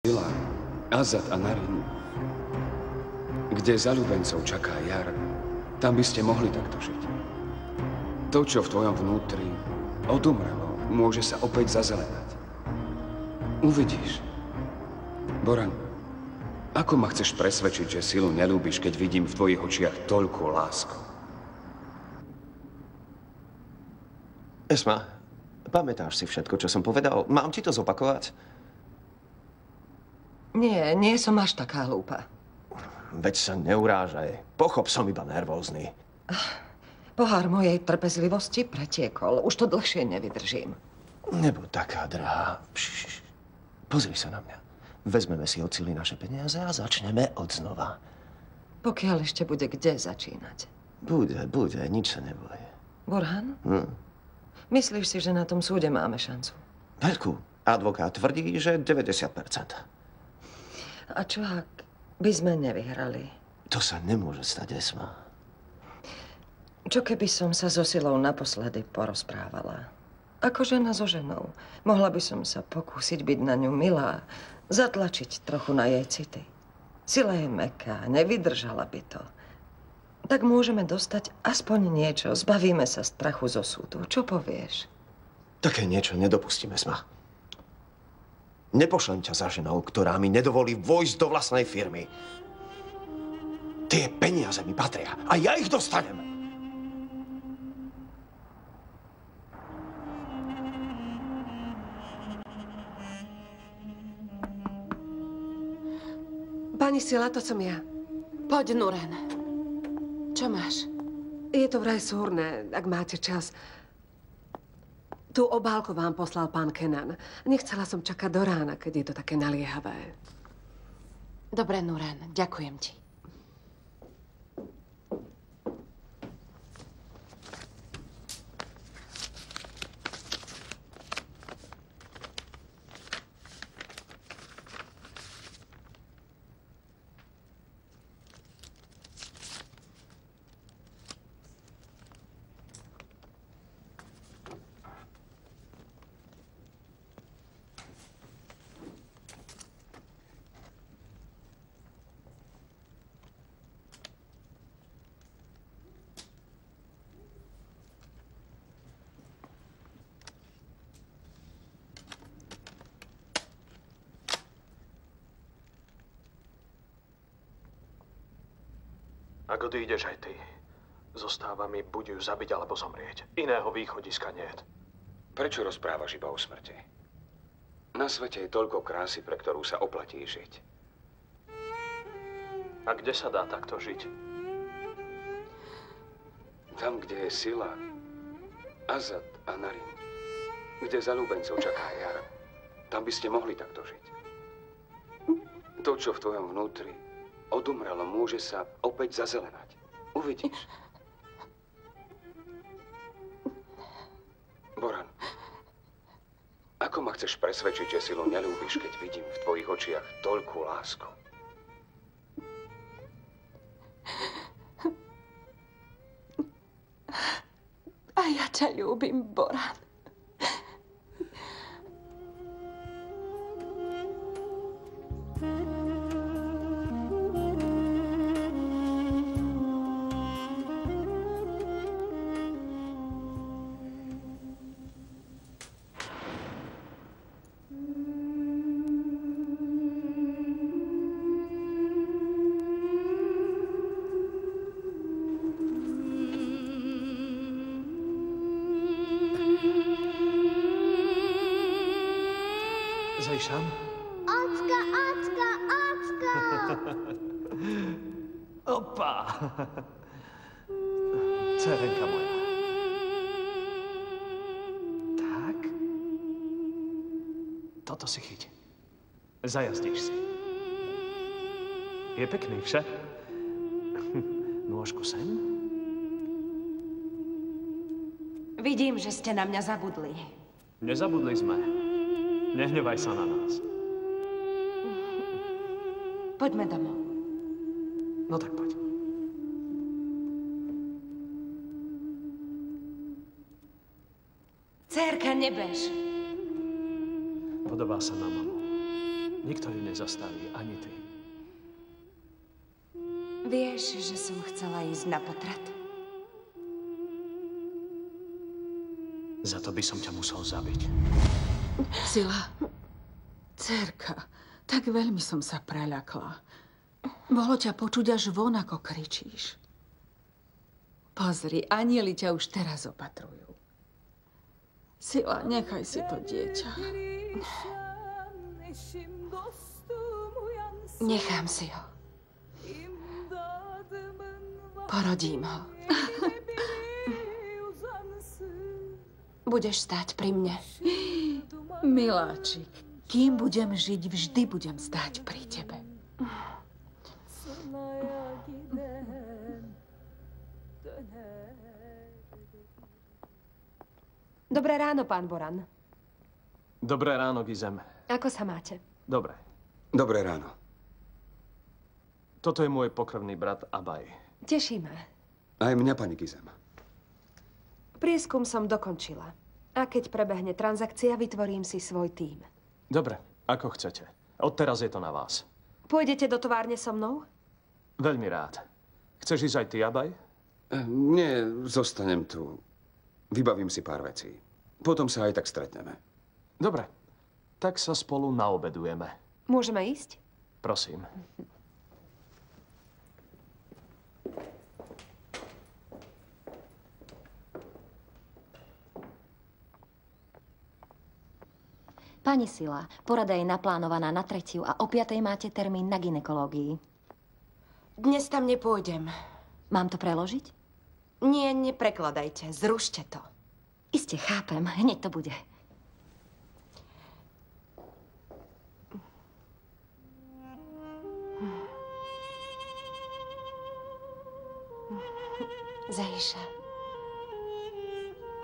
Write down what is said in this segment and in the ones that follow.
Sila, Azad a Narin, kde zaľúbencov čaká jar, tam by ste mohli takto žiť. To, čo v tvojom vnútri odumrelo, môže sa opäť zazelenať. Uvidíš. Boran, ako ma chceš presvedčiť, že Silu neľúbiš, keď vidím v tvojich očiach toľkú lásku? Esma, pamätáš si všetko, čo som povedal? Mám ti to zopakovať? Nie, nie som až taká hlúpa. Veď sa neurážaj. Pochop, som iba nervózny. Pohár mojej trpezlivosti pretiekol. Už to dlhšie nevydržím. Nebuď taká drahá. Pozri sa na mňa. Vezmeme si od Sily naše peniaze a začneme od znova. Pokiaľ ešte bude kde začínať. Bude, nič sa neboj. Burhan? Myslíš si, že na tom súde máme šancu? Veľkú. Advokát tvrdí, že 90%. A čo ak by sme nevyhrali? To sa nemôže stať, Esma. Čo keby som sa so Silou naposledy porozprávala? Ako žena so ženou. Mohla by som sa pokúsiť byť na ňu milá, zatlačiť trochu na jej city. Sila je mäkká, nevydržala by to. Tak môžeme dostať aspoň niečo, zbavíme sa strachu zo súdu. Čo povieš? Také niečo nedopustíme, Esma. Nepošlem ťa za ženou, ktorá mi nedovolí vojsť do vlastnej firmy. Tie peniaze mi patria a ja ich dostanem. Pani Sila, to som ja. Poď, Nuren. Čo máš? Je to vraj súrne, ak máte čas. Tú obálku vám poslal pán Kenan. Nechcela som čakať do rána, keď je to také naliehavé. Dobre, Nuren, ďakujem ti. Ak odídeš aj ty, zostáva mi buď ju zabiť, alebo zomrieť. Iného východiska niet. Prečo rozprávaš iba o smrti? Na svete je toľko krásy, pre ktorú sa oplatí žiť. A kde sa dá takto žiť? Tam, kde je Sila, Azad a Narin, kde zaľúbencov čaká jar, tam by ste mohli takto žiť. To, čo v tvojom vnútri odumrelo, môže sa opäť zazelenať. Uvidíš. Boran, ako ma chceš presvedčiť, že Silu neľúbiš, keď vidím v tvojich očiach toľkú lásku? A ja ťa ľúbim, Boran. Zajšan? Ocka, ocka, ocka! Opa! Dcerenka moja. Tak. Toto si chyť. Zajazdíš si. Je pekný, vše? Nôžku sem? Vidím, že ste na mňa zabudli. Nezabudli sme. Nehnevaj sa na nás. Poďme domov. No tak poď. Cérka, nebež. Podobá sa na mamu. Nikto ju nezastaví, ani ty. Vieš, že som chcela ísť na potrat? Za to by som ťa musel zabiť. Sila, dcerka, tak veľmi som sa preľakla. Bolo ťa počuť až von, ako kričíš. Pozri, anjeli ťa už teraz opatrujú. Sila, nechaj si to dieťa. Nechám si ho. Porodím ho. Budeš stáť pri mne. Miláčik, kým budem žiť, vždy budem stáť pri tebe. Dobré ráno, pán Boran. Dobré ráno, Gizem. Ako sa máte? Dobre. Dobré ráno. Toto je môj pokrvný brat Abaj. Teší ma. Aj mňa, pani Gizem. Prieskum som dokončila. A keď prebehne transakcia, vytvorím si svoj tím. Dobre, ako chcete. Odteraz je to na vás. Pôjdete do továrne so mnou? Veľmi rád. Chceš ísť aj ty, Abaj? Nie, zostanem tu. Vybavím si pár vecí. Potom sa aj tak stretneme. Dobre, tak sa spolu naobedujeme. Môžeme ísť? Prosím. Pani Sila, porada je naplánovaná na 3. a o 5. máte termín na gynekológii. Dnes tam nepôjdem. Mám to preložiť? Nie, neprekladajte. Zrušte to. Iste, chápem. Hneď to bude. Zajša.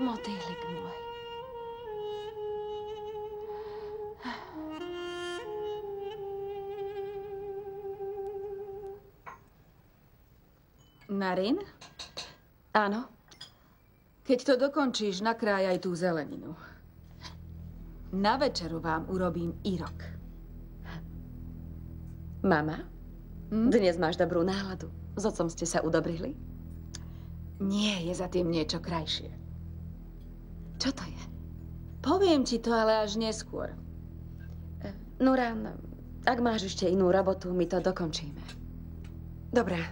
Motýlik môj. Narin? Áno? Keď to dokončíš, nakrájaj tú zeleninu. Na večeru vám urobím írok. Mama? Dnes máš dobrú náladu. S otcom ste sa udobrili? Nie, je za tým niečo krajšie. Čo to je? Poviem ti to, ale až neskôr. Nuran, ak máš ešte inú robotu, my to dokončíme. Dobre.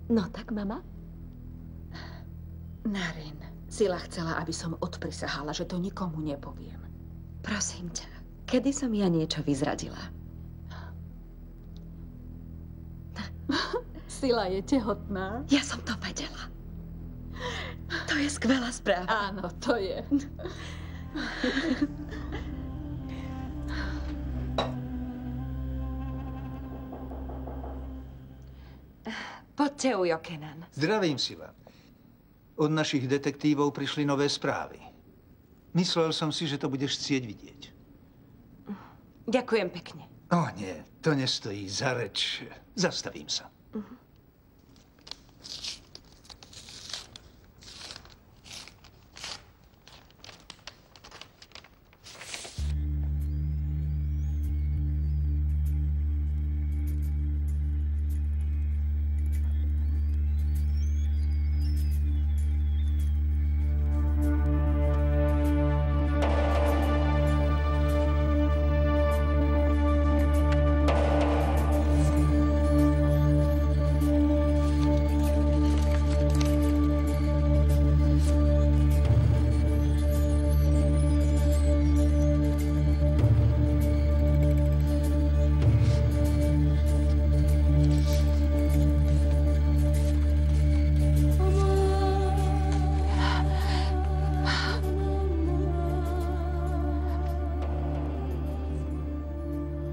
No tak, mama? Narin, Sila chcela, aby som odprisahala, že to nikomu nepoviem. Prosím ťa, kedy som ja niečo vyzradila? Sila je tehotná. Ja som to vedela. To je skvelá správa. Áno, to je. Poďte, Ujo Kenan. Zdravím, Sila. Od našich detektívov prišli nové správy. Myslel som si, že to budeš chcieť vidieť. Ďakujem pekne. O nie, to nestojí za reč. Zastavím sa.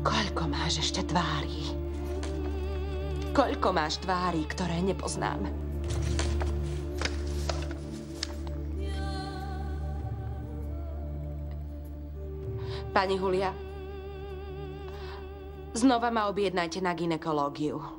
Koľko máš ešte tvári? Koľko máš tvári, ktoré nepoznám? Pani Julia, znova ma objednajte na gynekológiu.